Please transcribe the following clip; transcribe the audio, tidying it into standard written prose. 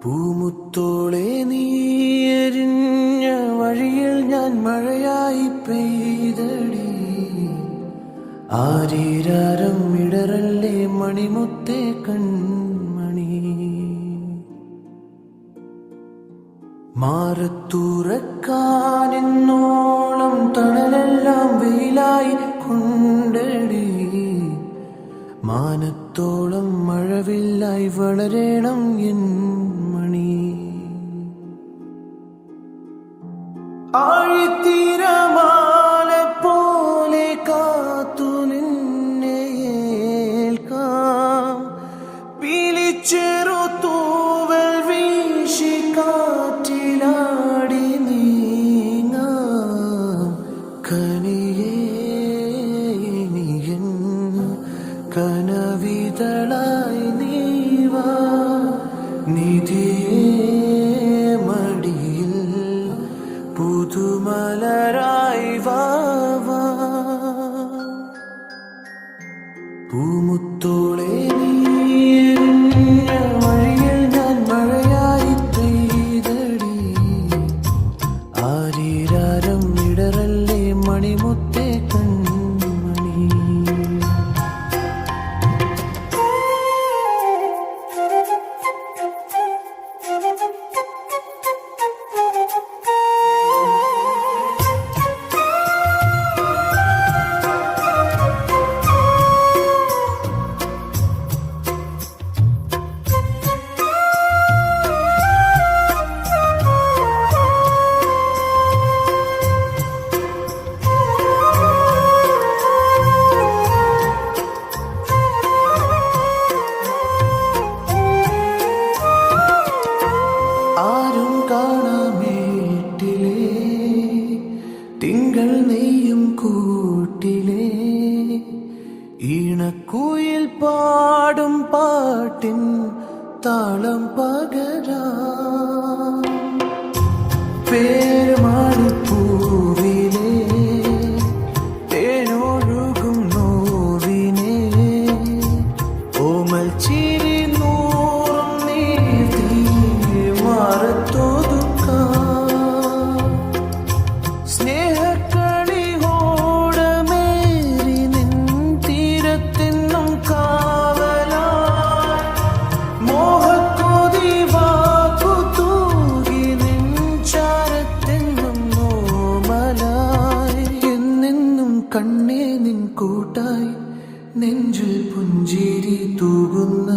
പൂമുത്തോളെ നീ എരിഞ്ഞ വഴിയിൽ ഞാൻ മഴയായി പെയ്തടി. ആരീരാരം ഇടറല്ലേ മണിമുത്തേ കൺമണി. മാറത്തുറക്കാനെന്നോളം തണലെല്ലാം വെയിലായി കൊണ്ടടി. മാനത്തോളം മഴവില്ലായി വളരണം എൻ മണി. ആഴിത്തിരമാല പോലെ കാത്തു നിന്നെ ഏൽക്കാം. പിലിച്ചെറു തൂവൽ വീശി കാറ്റിലാടി നീങ്ങാം. കനിയേ നീയൻ കനവിതളായി നീവാ. നിധിയേ മടിയിൽ പുതുമലരായി വാവാ. പൂമുത്തോളെ നീ എരിഞ്ഞ വഴിയിൽ ഞാൻ മഴയായി പെയ്തടി. ആരീരാരം ഇടറല്ലേ മണിമുത്തേ കൺമണി. ആരും കാണാമേട്ടിലേ തിങ്കൾ നെയ്യും കൂട്ടിലേ. ഈണക്കുയിൽ പാടും പാട്ടിൻ താളം പകരാം. പേരുമാണിപ്പൂവിലേ തേനൊഴുകും നോവിനെ. ഓമൽ ചിരി നൂറും നീതി മാറത്തൊതുക്കാം. സ്നേഹക്കളി ഓടമേറി നിൻ തീരത്തെന്നും കാവലായി. മോഹക്കൊതി വാക്കു തൂകി നിൻ ചാരത്തെന്നും നോമലായി. എന്നെന്നും കണ്ണേ നിൻ കൂട്ടായി നെഞ്ചിൽ പുഞ്ചിരി തൂകുന്ന